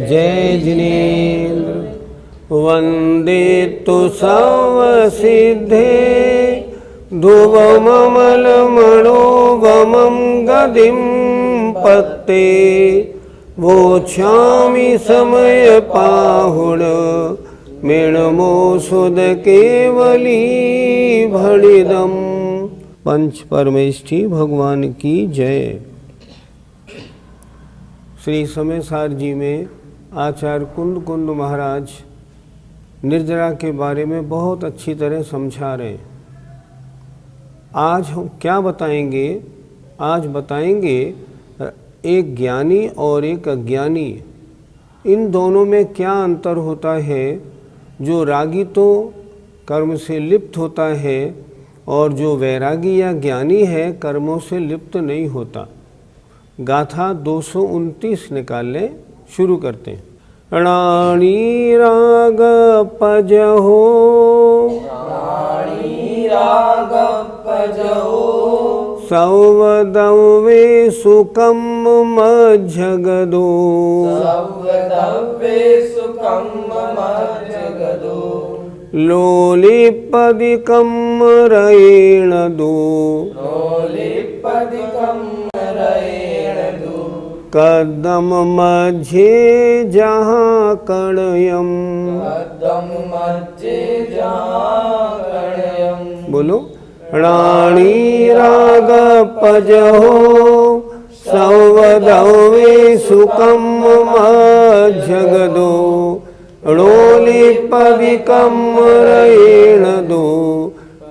जय जिनेन्द्र। वंदे तु सर्वसिद्धे ध्रुवममलमणोगमं गदिं पत्ते वोच्छामि समयपाहुण मेणमोषुध केवली भणिदम। पंच परमेष्ठी भगवान की जय। श्री समय जी में आचार्य कुंद महाराज निर्जरा के बारे में बहुत अच्छी तरह समझा रहे हैं। आज हम क्या बताएंगे? आज बताएंगे एक ज्ञानी और एक अज्ञानी, इन दोनों में क्या अंतर होता है। जो रागी तो कर्म से लिप्त होता है और जो वैरागी या ज्ञानी है कर्मों से लिप्त नहीं होता। गाथा 229 निकाल लें, शुरू करते हैं। राणी राग पजहो, राणी राग पजहो, सौवदवे सुकम मज्जगदो, सौवदवे सुकम मज्जगदो, लोलिपदिकं रयेण दो, लोलिपदिकं रयेण दो, कदम मध्य जहाँ कणयम, कदम मध्य जहाँ कणयम। बोलो। राणी राग पजहो, सौवदवे सुकम मज्जगदो, लोलिपदिकं रयेण दो,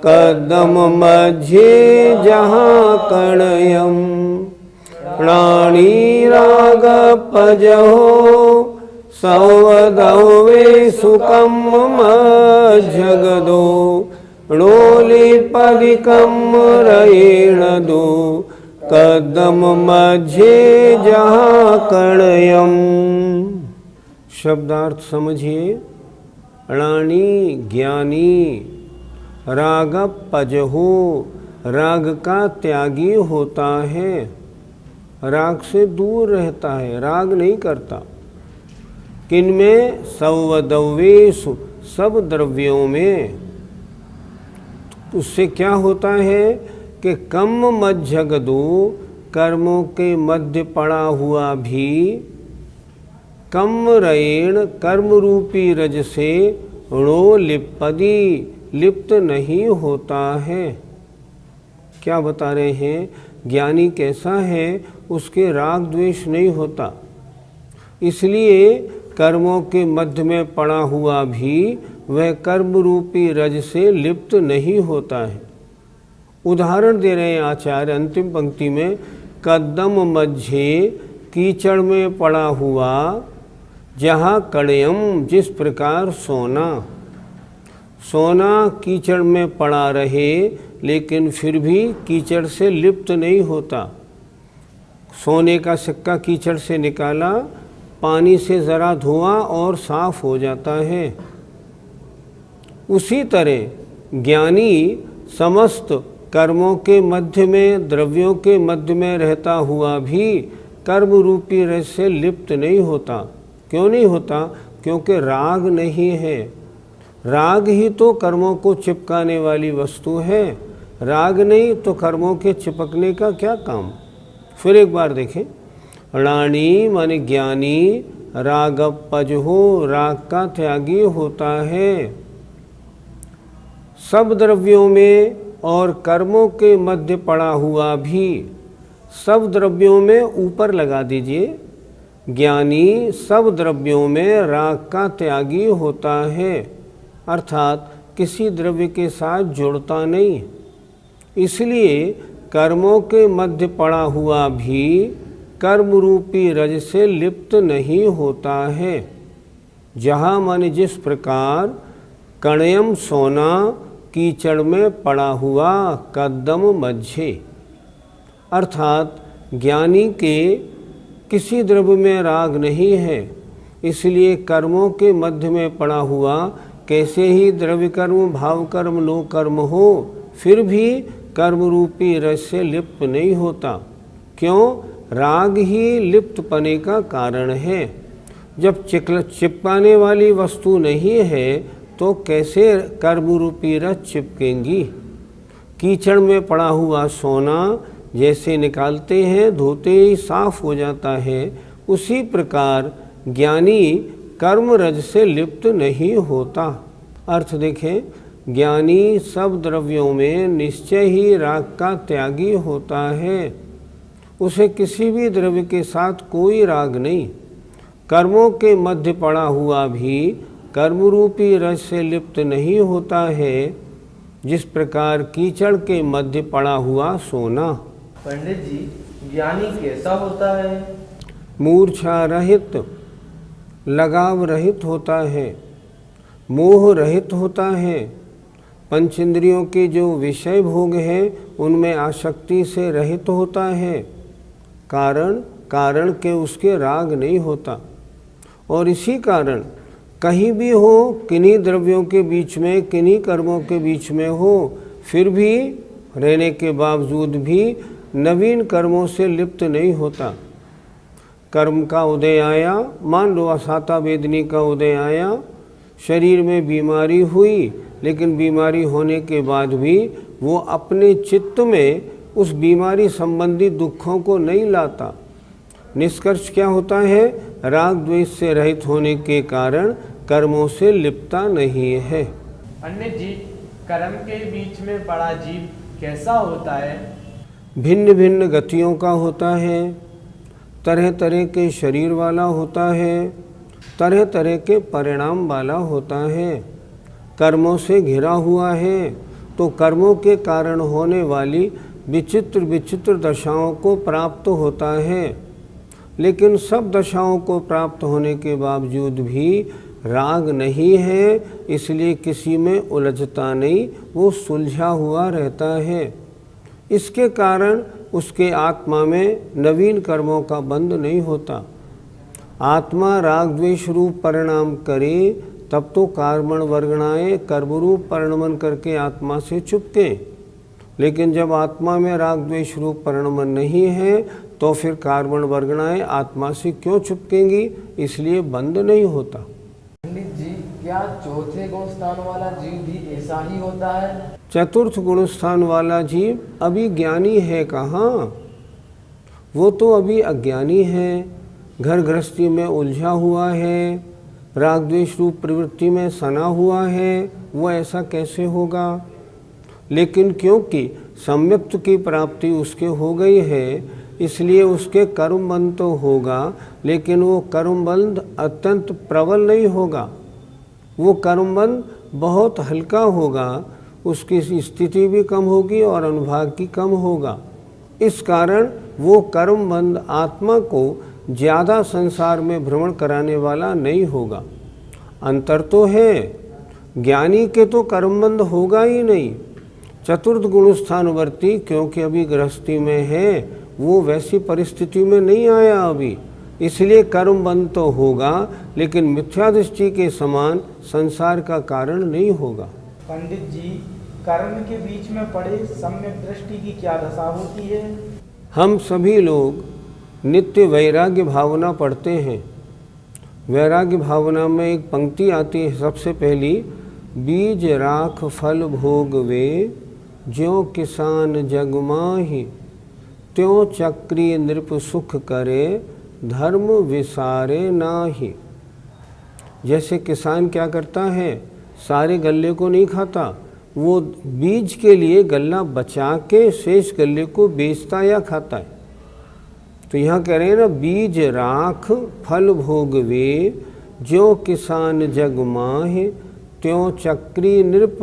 कदम मध्य जहाँ कणयम। राणी राग पजहो, सौवदवे सुकम मज्जगदो, लोलिपदिकं रयेण दो, कदम मध्य जहाँ कणयम। शब्दार्थ समझिए। राणी ज्ञानी, राग पजहो राग का त्यागी होता है, राग से दूर रहता है, राग नहीं करता। किनमें? सौवदवेषु, सब द्रव्यों में। उससे क्या होता है कि कम मज्जगदो, कर्मों के मध्य पड़ा हुआ भी, कम रयेण कर्म रूपी रज से णो लिप्पदी, लिप्त नहीं होता है। क्या बता रहे हैं? ज्ञानी कैसा है? उसके राग द्वेष नहीं होता, इसलिए कर्मों के मध्य में पड़ा हुआ भी वह कर्म रूपी रज से लिप्त नहीं होता है। उदाहरण दे रहे हैं आचार्य अंतिम पंक्ति में। कदम मध्य, कीचड़ में पड़ा हुआ, जहाँ कणयम, जिस प्रकार सोना। सोना कीचड़ में पड़ा रहे लेकिन फिर भी कीचड़ से लिप्त नहीं होता। सोने का सिक्का कीचड़ से निकाला, पानी से ज़रा धुआ और साफ हो जाता है। उसी तरह ज्ञानी समस्त कर्मों के मध्य में, द्रव्यों के मध्य में रहता हुआ भी कर्म रूपी रज से लिप्त नहीं होता। क्यों नहीं होता? क्योंकि राग नहीं है। राग ही तो कर्मों को चिपकाने वाली वस्तु है। राग नहीं तो कर्मों के चिपकने का क्या काम। फिर एक बार देखें। राणी माने ज्ञानी, राग पजहो, राग का त्यागी होता है। सब द्रव्यों में और कर्मों के मध्य पड़ा हुआ भी, सब द्रव्यों में ऊपर लगा दीजिए। ज्ञानी सब द्रव्यों में राग का त्यागी होता है, अर्थात किसी द्रव्य के साथ जुड़ता नहीं। इसलिए कर्मों के मध्य पड़ा हुआ भी कर्म रूपी रज से लिप्त नहीं होता है। जहाँ माने जिस प्रकार कणयम सोना कीचड़ में पड़ा हुआ कदम मध्य, अर्थात ज्ञानी के किसी द्रव्य में राग नहीं है, इसलिए कर्मों के मध्य में पड़ा हुआ कैसे ही द्रव्य कर्म, भाव कर्म, लोक कर्म हो, फिर भी कर्म रूपी रस से लिप्त नहीं होता। क्यों? राग ही लिप्त पने का कारण है। जब चिपकाने वाली वस्तु नहीं है तो कैसे कर्म रूपी रस चिपकेंगी। कीचड़ में पड़ा हुआ सोना जैसे निकालते हैं धोते ही साफ हो जाता है, उसी प्रकार ज्ञानी कर्म रज से लिप्त नहीं होता। अर्थ देखें, ज्ञानी सब द्रव्यों में निश्चय ही राग का त्यागी होता है। उसे किसी भी द्रव्य के साथ कोई राग नहीं। कर्मों के मध्य पड़ा हुआ भी कर्म रूपी रज से लिप्त नहीं होता है, जिस प्रकार कीचड़ के मध्य पड़ा हुआ सोना। पंडित जी, ज्ञानी कैसा होता है? मूर्छा रहित, लगाव रहित होता है, मोह रहित होता है, पंचेंद्रियों के जो विषय भोग हैं उनमें आसक्ति से रहित होता है। कारण के उसके राग नहीं होता। और इसी कारण कहीं भी हो, किन्हीं द्रव्यों के बीच में, किन्हीं कर्मों के बीच में हो, फिर भी रहने के बावजूद भी नवीन कर्मों से लिप्त नहीं होता। कर्म का उदय आया, मान लो असाता वेदनी का उदय आया, शरीर में बीमारी हुई, लेकिन बीमारी होने के बाद भी वो अपने चित्त में उस बीमारी संबंधी दुखों को नहीं लाता। निष्कर्ष क्या होता है? राग द्वेष से रहित होने के कारण कर्मों से लिप्तता नहीं है। पंडित जी, कर्म के बीच में पड़ा जीव कैसा होता है? भिन्न भिन्न गतियों का होता है, तरह तरह के शरीर वाला होता है, तरह तरह के परिणाम वाला होता है, कर्मों से घिरा हुआ है, तो कर्मों के कारण होने वाली विचित्र विचित्र दशाओं को प्राप्त होता है। लेकिन सब दशाओं को प्राप्त होने के बावजूद भी राग नहीं है, इसलिए किसी में उलझता नहीं, वो सुलझा हुआ रहता है। इसके कारण उसके आत्मा में नवीन कर्मों का बंध नहीं होता। आत्मा राग द्वेष रूप परिणाम करे तब तो कार्मण वर्गणाएं कर्मरूप परिणमन करके आत्मा से चुपके। लेकिन जब आत्मा में राग द्वेष रूप परिणमन नहीं है तो फिर कार्मण वर्गणाएं आत्मा से क्यों चुपकेंगी? इसलिए बंद नहीं होता। पंडित जी, क्या चौथे गुण स्थान वाला जीव भी ऐसा ही होता है? चतुर्थ गुण स्थान वाला जीव अभी ज्ञानी है कहाँ? वो तो अभी अज्ञानी है, घर गृहस्थी में उलझा हुआ है, राग द्वेष रूप प्रवृत्ति में सना हुआ है, वो ऐसा कैसे होगा? लेकिन क्योंकि सम्यक्त की प्राप्ति उसके हो गई है, इसलिए उसके कर्म बंध तो होगा, लेकिन वो कर्म बंध अत्यंत प्रबल नहीं होगा। वो कर्म बंध बहुत हल्का होगा, उसकी स्थिति भी कम होगी और अनुभाग की कम होगा। इस कारण वो कर्म बंध आत्मा को ज़्यादा संसार में भ्रमण कराने वाला नहीं होगा। अंतर तो है, ज्ञानी के तो कर्मबंध होगा ही नहीं। चतुर्थ गुण स्थानवर्ती क्योंकि अभी गृहस्थी में है, वो वैसी परिस्थिति में नहीं आया अभी, इसलिए कर्म बंध तो होगा, लेकिन मिथ्या दृष्टि के समान संसार का कारण नहीं होगा। पंडित जी, कर्म के बीच में पड़े सम्यक दृष्टि की क्या दशा होती है? हम सभी लोग नित्य वैराग्य भावना पढ़ते हैं। वैराग्य भावना में एक पंक्ति आती है सबसे पहली, बीज राख फल भोग वे, ज्यों किसान जग माहि, त्यों चक्री नृप सुख करे, धर्म विसारे नाही। जैसे किसान क्या करता है, सारे गल्ले को नहीं खाता, वो बीज के लिए गल्ला बचा के शेष गल्ले को बेचता या खाता है। तो यहाँ कह रहे हैं ना, बीज राख फल भोग वे, ज्यों किसान जग माहि, त्यों चक्री नृप।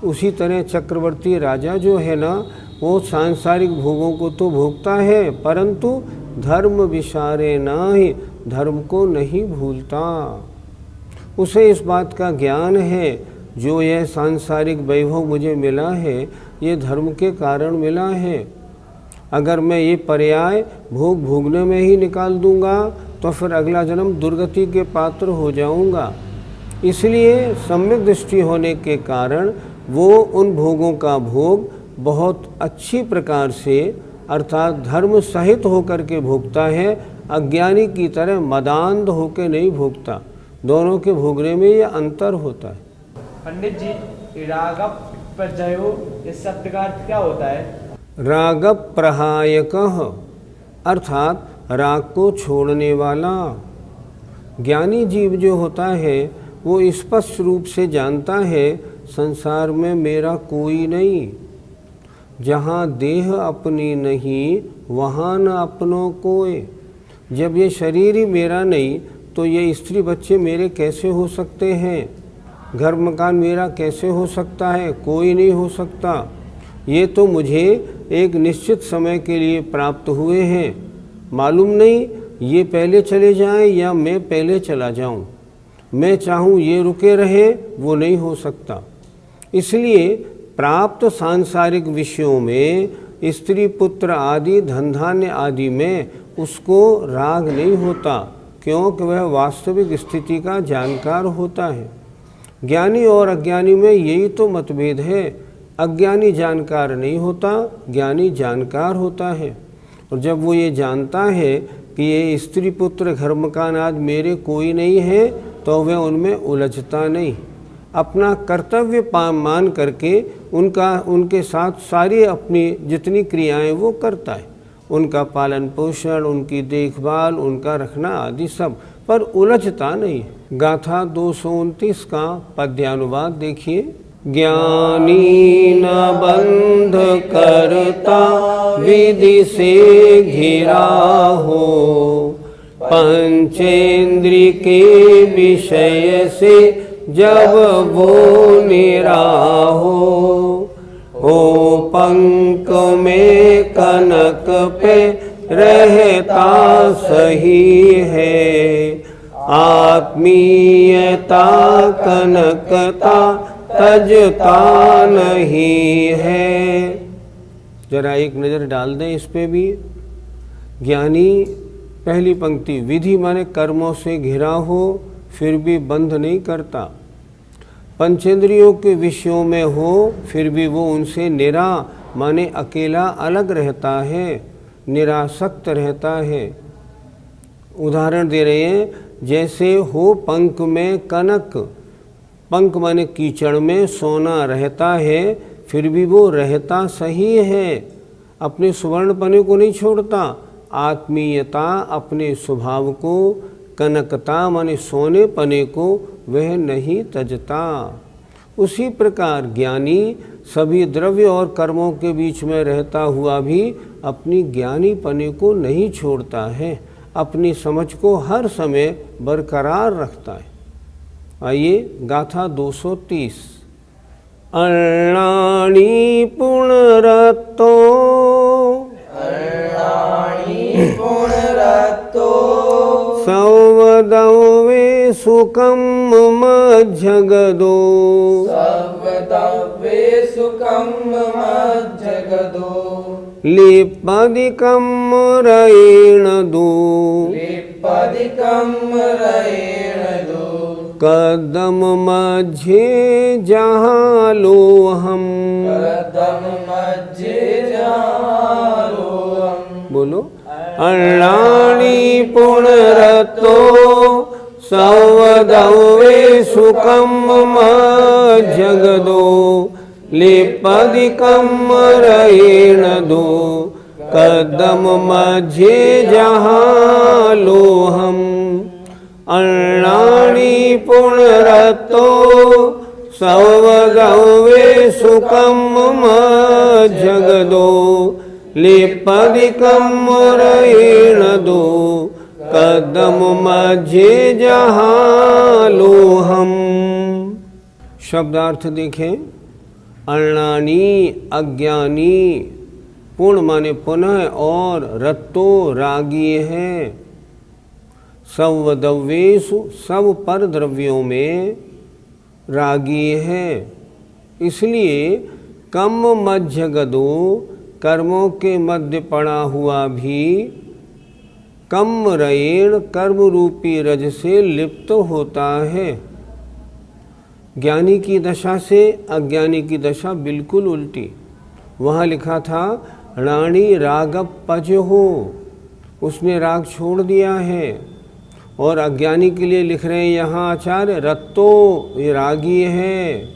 उसी तरह चक्रवर्ती राजा जो है ना, वो सांसारिक भोगों को तो भोगता है, परंतु धर्म विसारे नाही, धर्म को नहीं भूलता। उसे इस बात का ज्ञान है, जो यह सांसारिक वैभव मुझे मिला है, ये धर्म के कारण मिला है। अगर मैं ये पर्याय भोग भोगने में ही निकाल दूंगा तो फिर अगला जन्म दुर्गति के पात्र हो जाऊंगा। इसलिए सम्यक दृष्टि होने के कारण वो उन भोगों का भोग बहुत अच्छी प्रकार से अर्थात धर्म सहित होकर के भोगता है, अज्ञानी की तरह मदान्ध होकर नहीं भोगता। दोनों के भोगने में ये अंतर होता है। पंडित जी, रागप्रजयो इस शब्द का अर्थ क्या होता है? राग प्रहायकः अर्थात राग को छोड़ने वाला। ज्ञानी जीव जो होता है वो स्पष्ट रूप से जानता है संसार में मेरा कोई नहीं। जहाँ देह अपनी नहीं वहाँ न अपनों कोय। जब ये शरीर ही मेरा नहीं तो ये स्त्री बच्चे मेरे कैसे हो सकते हैं? घर मकान मेरा कैसे हो सकता है? कोई नहीं हो सकता। ये तो मुझे एक निश्चित समय के लिए प्राप्त हुए हैं। मालूम नहीं ये पहले चले जाएं या मैं पहले चला जाऊं। मैं चाहूं ये रुके रहे, वो नहीं हो सकता। इसलिए प्राप्त सांसारिक विषयों में स्त्री पुत्र आदि धन धान्य आदि में उसको राग नहीं होता, क्योंकि वह वास्तविक स्थिति का जानकार होता है। ज्ञानी और अज्ञानी में यही तो मतभेद है। अज्ञानी जानकार नहीं होता, ज्ञानी जानकार होता है। और जब वो ये जानता है कि ये स्त्री पुत्र घर मकान आदि मेरे कोई नहीं है तो वह उनमें उलझता नहीं। अपना कर्तव्य मान करके उनके साथ सारी अपनी जितनी क्रियाएं वो करता है। उनका पालन पोषण, उनकी देखभाल, उनका रखना आदि सब, पर उलझता नहीं। गाथा 229 का पद्यानुवाद देखिए। ज्ञानी न बंध करता विधि से घिरा हो, पंचेंद्रिय के विषय से जब वो निराहो, हो पंख में कनक पे रहता सही है, आत्मीयता कनकता तजता नहीं है। जरा एक नज़र डाल दें इस पे भी। ज्ञानी, पहली पंक्ति, विधि माने कर्मों से घिरा हो फिर भी बंध नहीं करता। पंचेंद्रियों के विषयों में हो फिर भी वो उनसे निरा माने अकेला अलग रहता है, निरासक्त रहता है। उदाहरण दे रहे हैं, जैसे हो पंख में कनक, पंख माने कीचड़ में सोना रहता है फिर भी वो रहता सही है, अपने सुवर्ण पने को नहीं छोड़ता। आत्मीयता अपने स्वभाव को, कनकता माने सोने पने को वह नहीं तजता। उसी प्रकार ज्ञानी सभी द्रव्य और कर्मों के बीच में रहता हुआ भी अपनी ज्ञानी पने को नहीं छोड़ता है, अपनी समझ को हर समय बरकरार रखता है। आइए गाथा 230। अर्णाणी पुनरतो, अर्णाणी पुनरतो, संवदवे सुखम मज्जगदो, संवदवे सुखम मज्जगदो, लिपदिकम रयेण दो, लिपदिकम रयेण दो, कदम मध्य जहाँ लो हम, कदम मध्य जहाँ लो हम। बोलो। अर्णाणी पुनरतो संवदवे सुखम मज्जगदो, लिपदिकम रयेण दो, कदम मध्य जहाँ लो हम। अर्णाणी पुनरतो संवदवे सुखम मज्जगदो, लिपदिकम रयेण दो, कदम मध्य जहाँ लो हम। शब्दार्थ देखें। अर्णानी अज्ञानी, पूर्ण माने पुनः, और रत्तो रागी है। संवदव्येषु सब पर द्रव्यों में रागी है। इसलिए कम मध्यगदो कर्मों के मध्य पड़ा हुआ भी कम रयेण कर्म रूपी रज से लिप्त होता है। ज्ञानी की दशा से अज्ञानी की दशा बिल्कुल उल्टी। वहाँ लिखा था राणी राग पज हो, उसने राग छोड़ दिया है। और अज्ञानी के लिए लिख रहे हैं यहाँ आचार्य रत्तो, ये रागी है।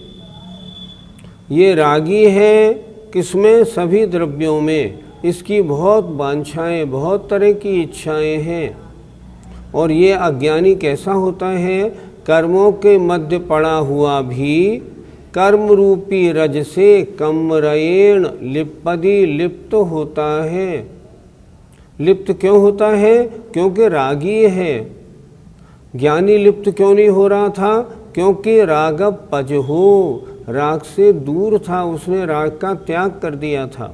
ये रागी है किसमें? सभी द्रव्यों में। इसकी बहुत वांछाएं, बहुत तरह की इच्छाएं हैं। और ये अज्ञानी कैसा होता है? कर्मों के मध्य पड़ा हुआ भी कर्म रूपी रज से कमरयेण लिप्पदी लिप्त होता है। लिप्त क्यों होता है? क्योंकि रागी है। ज्ञानी लिप्त क्यों नहीं हो रहा था? क्योंकि राग पज हो, राग से दूर था, उसने राग का त्याग कर दिया था।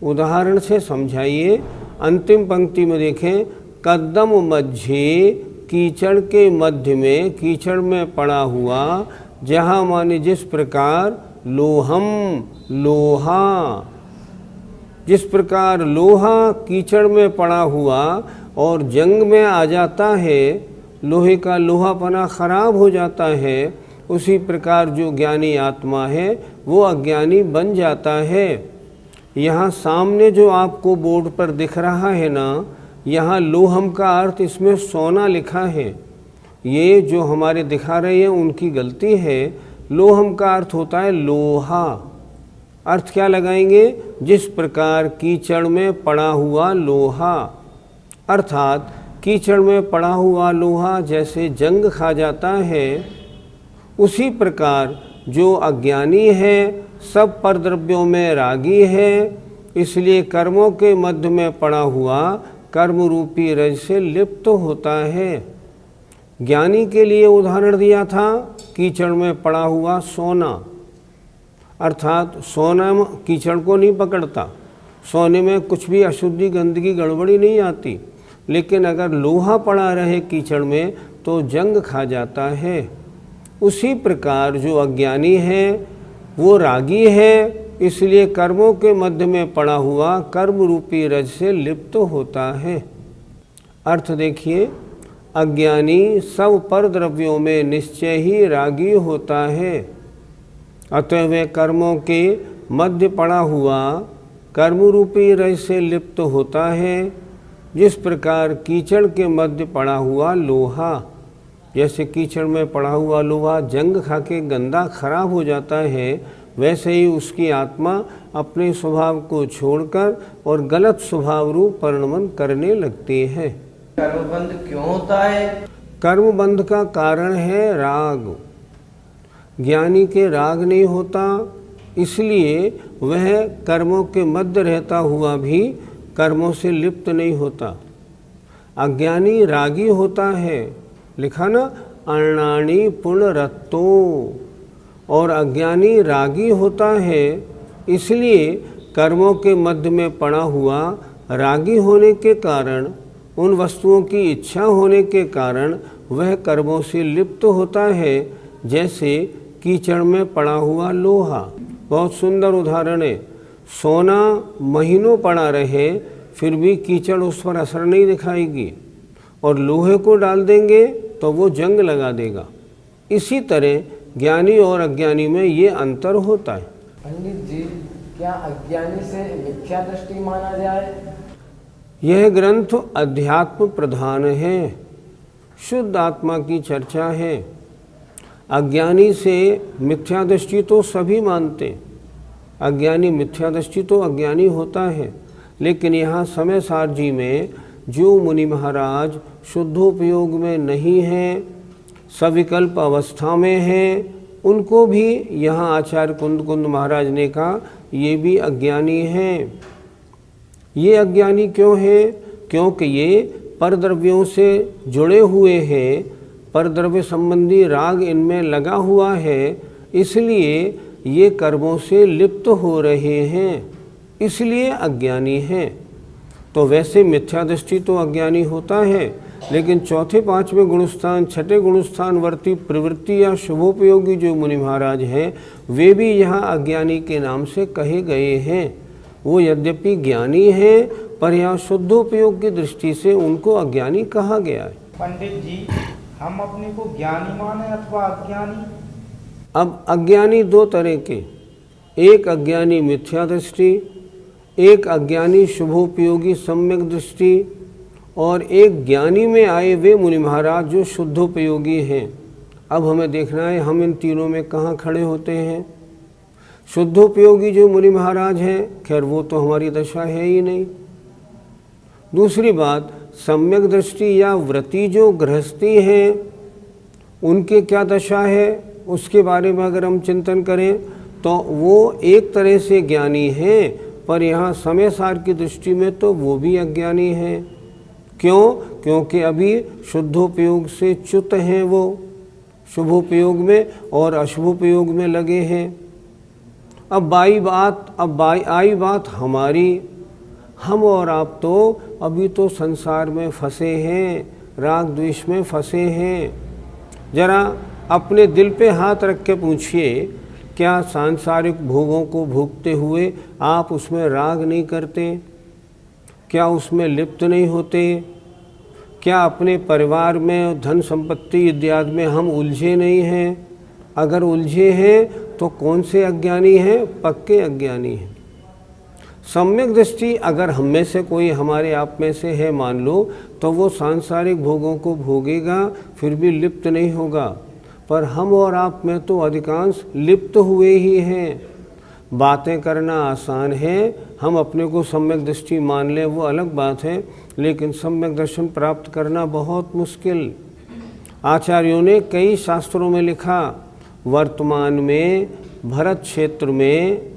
उदाहरण से समझाइए। अंतिम पंक्ति में देखें, कदम मध्य, कीचड़ के मध्य में, कीचड़ में पड़ा हुआ, जहाँ माने जिस प्रकार लोहम, लोहा, जिस प्रकार लोहा कीचड़ में पड़ा हुआ और जंग में आ जाता है, लोहे का लोहापना खराब हो जाता है, उसी प्रकार जो ज्ञानी आत्मा है वो अज्ञानी बन जाता है। यहाँ सामने जो आपको बोर्ड पर दिख रहा है ना, यहाँ लोहम का अर्थ इसमें सोना लिखा है। ये जो हमारे दिखा रहे हैं उनकी गलती है। लोहम का अर्थ होता है लोहा। अर्थ क्या लगाएंगे? जिस प्रकार कीचड़ में पड़ा हुआ लोहा, अर्थात कीचड़ में पड़ा हुआ लोहा जैसे जंग खा जाता है, उसी प्रकार जो अज्ञानी है सब परद्रव्यों में रागी है, इसलिए कर्मों के मध्य में पड़ा हुआ कर्म रूपी रज से लिप्त होता है। ज्ञानी के लिए उदाहरण दिया था कीचड़ में पड़ा हुआ सोना, अर्थात सोना कीचड़ को नहीं पकड़ता, सोने में कुछ भी अशुद्धि गंदगी गड़बड़ी नहीं आती, लेकिन अगर लोहा पड़ा रहे कीचड़ में तो जंग खा जाता है। उसी प्रकार जो अज्ञानी है वो रागी है, इसलिए कर्मों के मध्य में पड़ा हुआ कर्म रूपी रज से लिप्त होता है। अर्थ देखिए, अज्ञानी सब पर द्रव्यों में निश्चय ही रागी होता है, अतः वे कर्मों के मध्य पड़ा हुआ कर्म रूपी रज से लिप्त होता है। जिस प्रकार कीचड़ के मध्य पड़ा हुआ लोहा, जैसे कीचड़ में पड़ा हुआ लोहा जंग खा के गंदा खराब हो जाता है, वैसे ही उसकी आत्मा अपने स्वभाव को छोड़कर और गलत स्वभाव रूप परिणमन करने लगती है। कर्मबंध क्यों होता है? कर्मबंध का कारण है राग। ज्ञानी के राग नहीं होता, इसलिए वह कर्मों के मध्य रहता हुआ भी कर्मों से लिप्त नहीं होता। अज्ञानी रागी होता है, लिखा ना अर्णाणी पुनरत्तो, और अज्ञानी रागी होता है, इसलिए कर्मों के मध्य में पड़ा हुआ रागी होने के कारण, उन वस्तुओं की इच्छा होने के कारण वह कर्मों से लिप्त होता है, जैसे कीचड़ में पड़ा हुआ लोहा। बहुत सुंदर उदाहरण है। सोना महीनों पड़ा रहे फिर भी कीचड़ उस पर असर नहीं दिखाएगी, और लोहे को डाल देंगे तो वो जंग लगा देगा। इसी तरह ज्ञानी और अज्ञानी में ये अंतर होता है। पंडित जी, क्या अज्ञानी से मिथ्या दृष्टि माना जाए? यह ग्रंथ अध्यात्म प्रधान है, शुद्ध आत्मा की चर्चा है। अज्ञानी से मिथ्या दृष्टि तो सभी मानते, अज्ञानी मिथ्या दृष्टि तो अज्ञानी होता है, लेकिन यहाँ समय सार जी में जो मुनि महाराज शुद्धोपयोग में नहीं हैं, सविकल्प अवस्था में हैं, उनको भी यहाँ आचार्य कुंद महाराज ने कहा ये भी अज्ञानी हैं। ये अज्ञानी क्यों हैं? क्योंकि ये परद्रव्यों से जुड़े हुए हैं, परद्रव्य संबंधी राग इनमें लगा हुआ है, इसलिए ये कर्मों से लिप्त हो रहे हैं, इसलिए अज्ञानी हैं। तो वैसे मिथ्या दृष्टि तो अज्ञानी होता है, लेकिन चौथे पांचवें गुणस्थान छठे गुणस्थान वर्ती प्रवृत्ति या शुभोपयोगी जो मुनि महाराज हैं, वे भी यहाँ अज्ञानी के नाम से कहे गए हैं। वो यद्यपि ज्ञानी हैं, पर यहाँ शुद्धोपयोग की दृष्टि से उनको अज्ञानी कहा गया है। पंडित जी, हम अपने को ज्ञानी माने अथवा अज्ञानी? अब अज्ञानी दो तरह के, एक अज्ञानी मिथ्या दृष्टि, एक अज्ञानी शुभोपयोगी सम्यक दृष्टि और एक ज्ञानी में आए वे मुनि महाराज जो शुद्धोपयोगी हैं। अब हमें देखना है हम इन तीनों में कहाँ खड़े होते हैं। शुद्धोपयोगी जो मुनि महाराज हैं, खैर वो तो हमारी दशा है ही नहीं। दूसरी बात, सम्यक दृष्टि या व्रती जो गृहस्थी हैं उनके क्या दशा है, उसके बारे में अगर हम चिंतन करें तो वो एक तरह से ज्ञानी हैं, पर यहाँ समय सार की दृष्टि में तो वो भी अज्ञानी हैं। क्यों? क्योंकि अभी शुद्धोपयोग से च्युत हैं, वो शुभोपयोग में और अशुभोपयोग में लगे हैं। अब आई बात हमारी, हम और आप तो अभी तो संसार में फंसे हैं, राग द्वेष में फंसे हैं। जरा अपने दिल पे हाथ रख के पूछिए, क्या सांसारिक भोगों को भोगते हुए आप उसमें राग नहीं करते? क्या उसमें लिप्त नहीं होते? क्या अपने परिवार में धन संपत्ति इत्यादि में हम उलझे नहीं हैं? अगर उलझे हैं तो कौन से अज्ञानी हैं? पक्के अज्ञानी हैं। सम्यक दृष्टि अगर हम में से कोई हमारे आप में से है मान लो, तो वो सांसारिक भोगों को भोगेगा फिर भी लिप्त नहीं होगा, पर हम और आप में तो अधिकांश लिप्त हुए ही हैं। बातें करना आसान है, हम अपने को सम्यक दृष्टि मान लें वो अलग बात है, लेकिन सम्यक दर्शन प्राप्त करना बहुत मुश्किल। आचार्यों ने कई शास्त्रों में लिखा, वर्तमान में भरत क्षेत्र में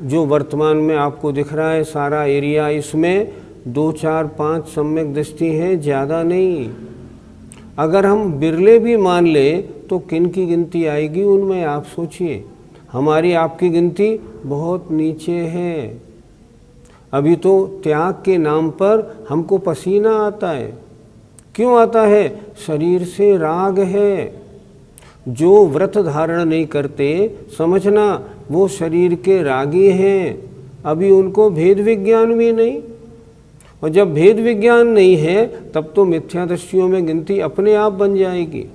जो वर्तमान में आपको दिख रहा है सारा एरिया, इसमें 2, 4, 5 सम्यक दृष्टि हैं, ज़्यादा नहीं। अगर हम बिरले भी मान लें तो किन की गिनती आएगी उनमें, आप सोचिए। हमारी आपकी गिनती बहुत नीचे है। अभी तो त्याग के नाम पर हमको पसीना आता है। क्यों आता है? शरीर से राग है। जो व्रत धारण नहीं करते, समझना वो शरीर के रागी हैं। अभी उनको भेद विज्ञान भी नहीं, और जब भेद विज्ञान नहीं है तब तो मिथ्या दृष्टियों में गिनती अपने आप बन जाएगी।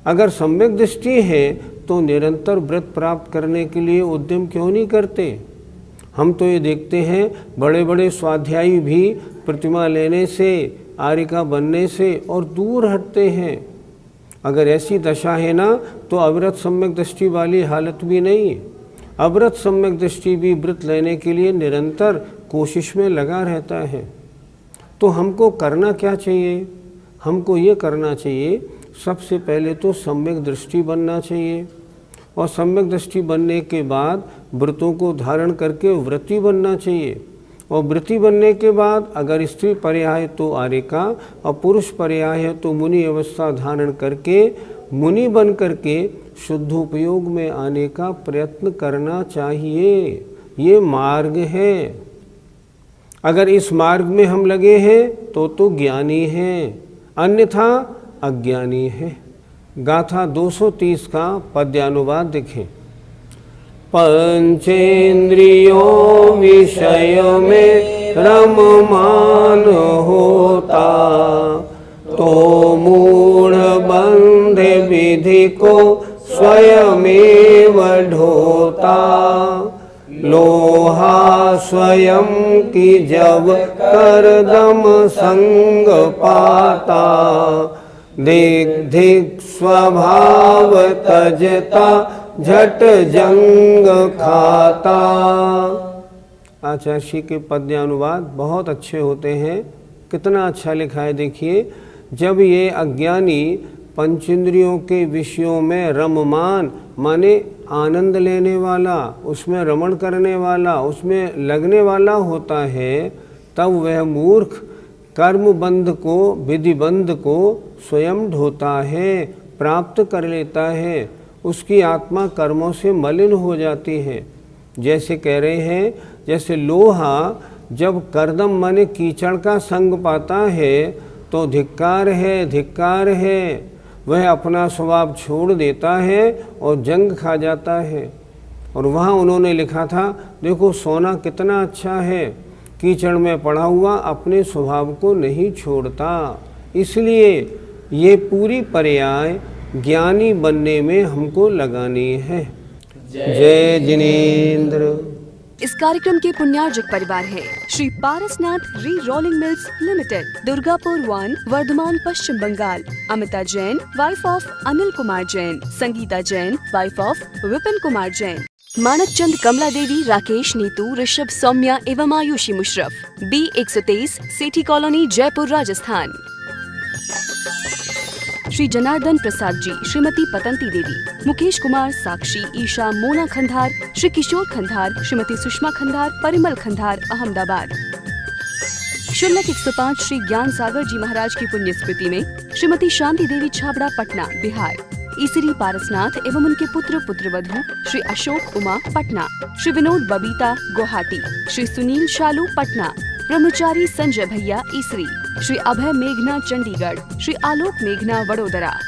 अगर सम्यक दृष्टि है तो निरंतर व्रत प्राप्त करने के लिए उद्यम क्यों नहीं करते? हम तो ये देखते हैं बड़े बड़े स्वाध्यायी भी प्रतिमा लेने से, आरिका बनने से और दूर हटते हैं। अगर ऐसी दशा है ना तो अविरत सम्यक दृष्टि वाली हालत भी नहीं। अविरत सम्यक दृष्टि भी व्रत लेने के लिए निरंतर कोशिश में लगा रहता है। तो हमको करना क्या चाहिए? हमको ये करना चाहिए, सबसे पहले तो सम्यक दृष्टि बनना चाहिए, और सम्यक दृष्टि बनने के बाद व्रतों को धारण करके व्रती बनना चाहिए, और व्रती बनने के बाद अगर स्त्री पर्याय तो आरिका और पुरुष पर्याय है तो मुनि अवस्था धारण करके मुनि बन करके शुद्धोपयोग में आने का प्रयत्न करना चाहिए। ये मार्ग है। अगर इस मार्ग में हम लगे हैं तो ज्ञानी हैं, अन्यथा अज्ञानी है। गाथा 230 का पद्यानुवाद देखें। पंचेंद्रियों विषय में रममान होता, तो मूढ़ बंध विधि को स्वयमेव ढोता। लोहा स्वयं की जब करदम संग पाता, दिक धिक स्वभाव तजता झट जंग खाता। आचार्य के पद्यानुवाद बहुत अच्छे होते हैं। कितना अच्छा लिखा है देखिए। जब ये अज्ञानी पंचेंद्रियों के विषयों में रममान माने आनंद लेने वाला, उसमें रमण करने वाला, उसमें लगने वाला होता है, तब वह मूर्ख कर्म बंध को, विधि बंध को स्वयं ढोता है, प्राप्त कर लेता है। उसकी आत्मा कर्मों से मलिन हो जाती है। जैसे कह रहे हैं, जैसे लोहा जब करदम माने कीचड़ का संग पाता है तो धिक्कार है, धिक्कार है। वह अपना स्वभाव छोड़ देता है और जंग खा जाता है। और वहाँ उन्होंने लिखा था, देखो सोना कितना अच्छा है, कीचड़ में पड़ा हुआ अपने स्वभाव को नहीं छोड़ता। इसलिए ये पूरी पर्याय ज्ञानी बनने में हमको लगानी है। जय जिनेंद्र। इस कार्यक्रम के पुण्यार्जक परिवार है Shri Parasnath re rolling mills limited, Durgapur 1, Vardhaman, Paschim Bangal. Amita Jain, wife of Anil Kumar Jain. Sangeeta Jain, wife of Vipin Kumar Jain. Manak Chand, Kamla Devi, Rakesh, Neetu, Rishabh, Saumya एवं आयुषी मुशरफ। B123, Sethi colony, Jaipur, Rajasthan. श्री जनार्दन प्रसाद जी, श्रीमती पतंती देवी, मुकेश कुमार, साक्षी, ईशा, मोना खंधार, श्री किशोर खंधार, श्रीमती सुषमा खंधार, परिमल खंधार, अहमदाबाद। शुल्लक 105 श्री ज्ञान सागर जी महाराज की पुण्य स्मृति में श्रीमती शांति देवी छाबड़ा, पटना, बिहार। ईसरी पारसनाथ एवं उनके पुत्र पुत्रवधू श्री अशोक उमा, पटना। श्री विनोद बबीता, गुवाहाटी। श्री सुनील शालू, पटना। ब्रह्मचारी संजय भैया, ईसरी। श्री अभय मेघना, चंडीगढ़। श्री आलोक मेघना, वडोदरा।